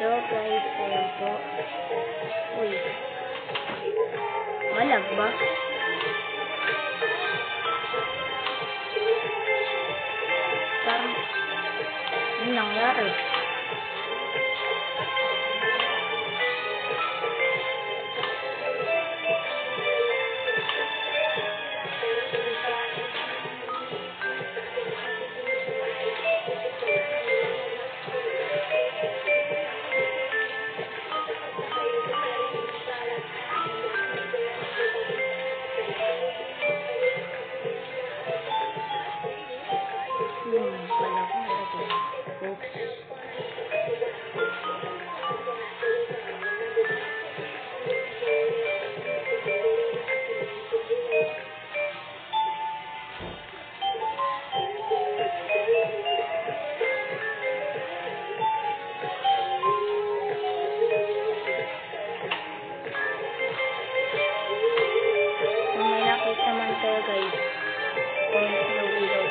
So guys, ayan po. Uy. Malag ba? Parang, ano nangyari? Pala ko nalagay. Oops. Kung may nakita man kayo guys, comment below below.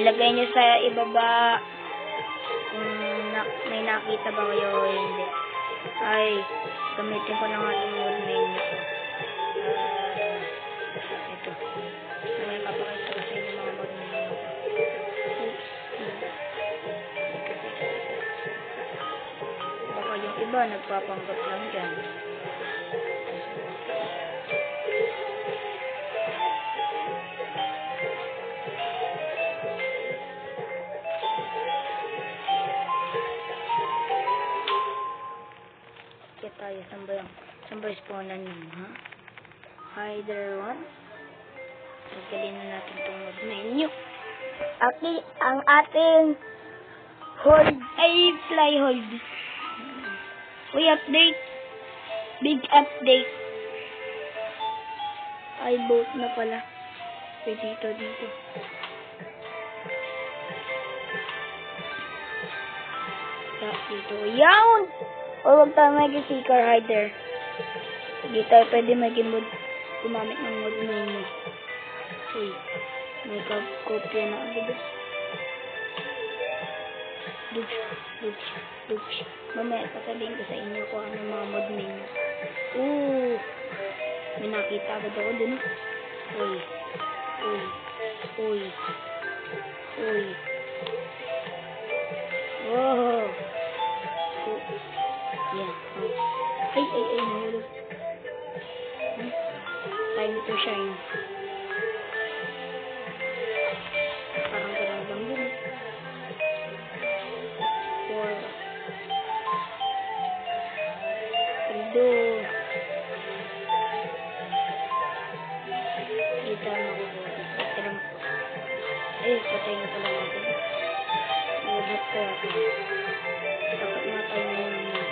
Ilagay nyo sa ibaba kung may nakita ba kayo o hindi. Ay, gamitin ko ng ating mode menu. Ito. May papakita ko sa inyo mga mode menu. Oops. Baka yung iba nagpapanggap lang dyan. Tayo, saan ba spawnan yun, ha? Hider 1. Tanggalin na natin itong mode menu. Ang ating hold ay fly hold. Uy, update. Big update. Ay, boat na pala. Dito. Dito. Yawn! O wag tayo mag-seeker hider. Hindi tayo pwede gumamit ng mode menu. Uy, may kopya na agad. Dugs. Mamaya sasabihin ko sa inyo kung ano mga mode menu. Ooh, may nakita agad ako dun. Uy. Wow. Yan. Ay, nahulog. Time to shine. Parang ganun lang din. 4. Pildo. Hindi tayo makukuha. Ay, patay na pala natin. Nabat ko ako. Dapat matay na yun natin.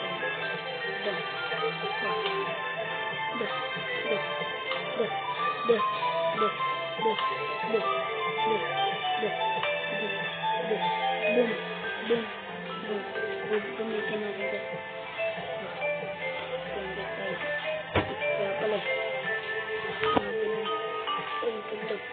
Gamitin natin ito. Kaya pala. Tugtog.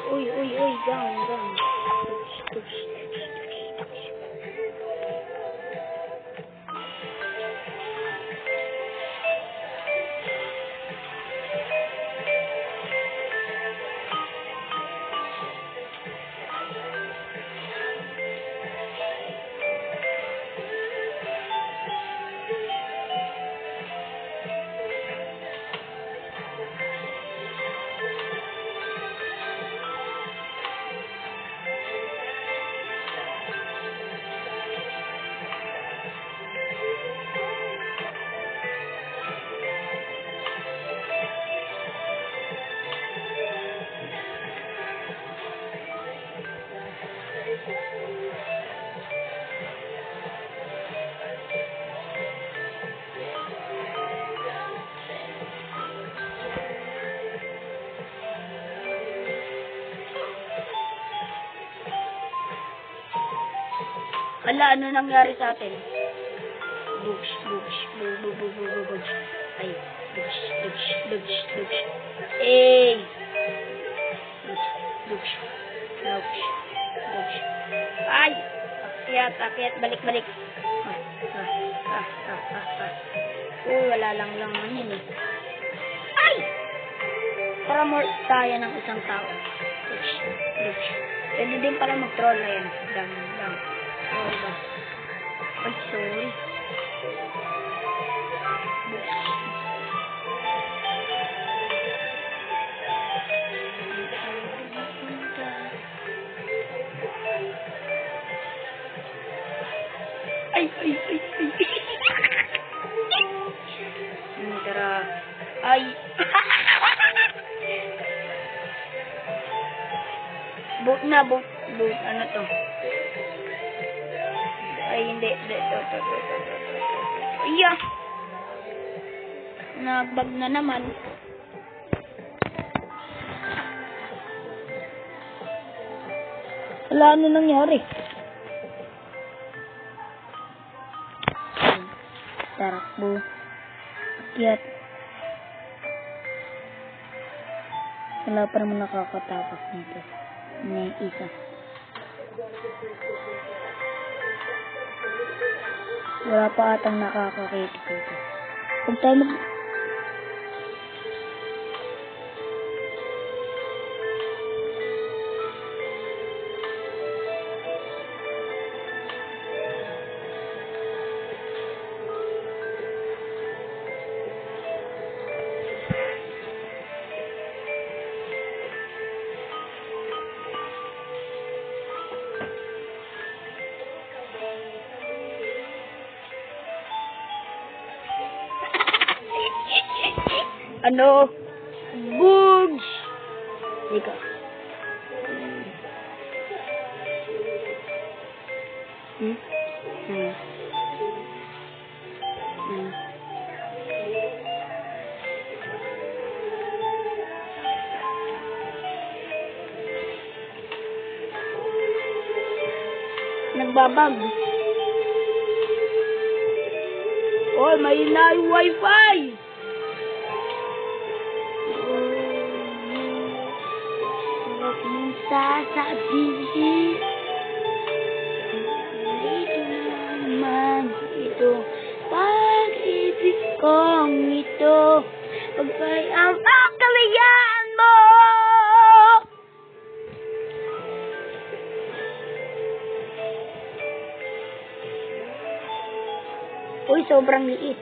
Uy, gang. Ala, ano nangyari sa atin? Bugs. Ay, dugs, dugs, dugs, dugs. Eh! Dugs, dugs, dugs, dugs. Ay! Akyat, balik. Uy, wala lang naman yun eh. Ay! Para more tayo ng isang tao. Dugs, dugs. Pwede din pala mag-troll na yan. Lang. Oh, diba? Ay, sorry. Ay. Tara. Ay. Boat. Ano to? Ay, hindi. Ito. Iya. Nagbag na naman. Wala, ano nangyari? Tarakbo. Akyat. Wala pa naman nakakatapak nito. May isa. Wala pa atang nakakakita dito. Huwag tayo ano? Bugs! Ika. Nagbabag. Oh, may na yung wifi! Sasabihin dito naman ito pag-ibig kong ito pagpay ang pakalayan mo. Uy, sobrang liit.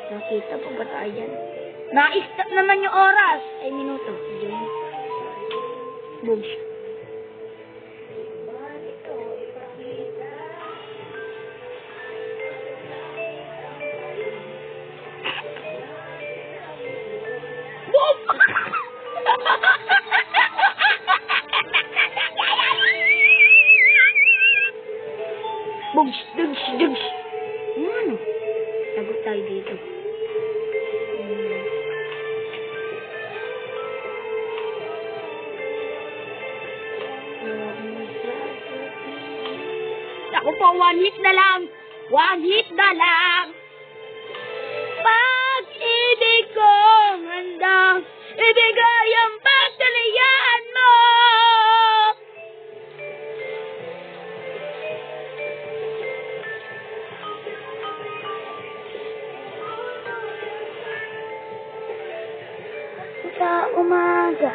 Nakita pa ba tayo yan? Na-stop naman yung oras. Ay, minuto. Boom. Dugs. Ano? Lagot tayo dito. Ako po, one hit na lang. Pag-ibig kong handang ibigay ang pagtalian mo. Sa umaga.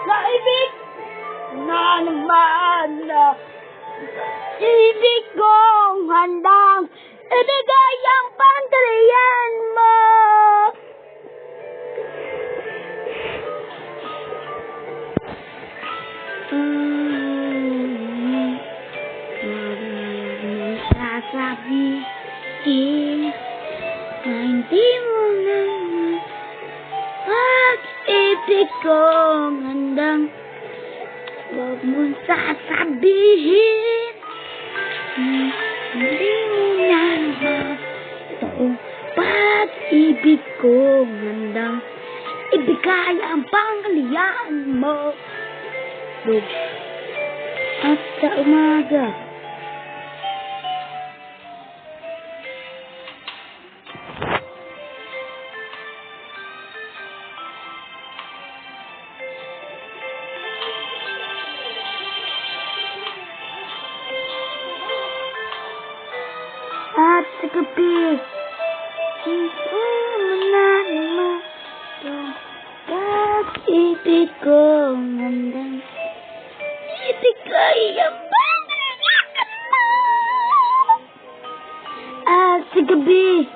Naibig na naman na ibig kong handang ibigay ang pantalian mo. Huwag mong sasabihin. Hindi mo na naman itong pag-ibig ko. Handang ibigay ang pangkaliyaan mo. At sa umaga. At sa gabi, hindi mo na naman itong pag-ibig ko. Handang ibigay ang pangkaliyaan mo. At sa gabi,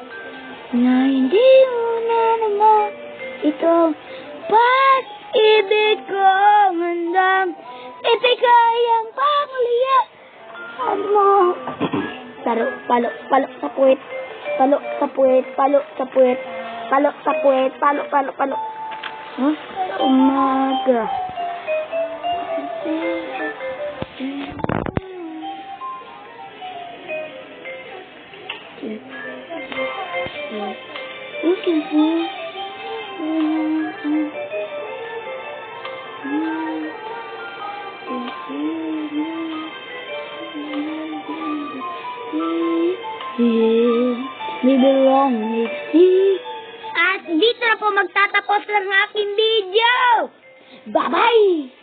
na hindi mo na naman itong pag-ibig ko. Handang ibigay ang pangkaliyaan mo. Palo sa puwet. Palo sa puwet. Palo sa puwet. Palo sa puwet. Palo. Huh? Umaga. At dito na po magtatapos ang aking video. Bye-bye!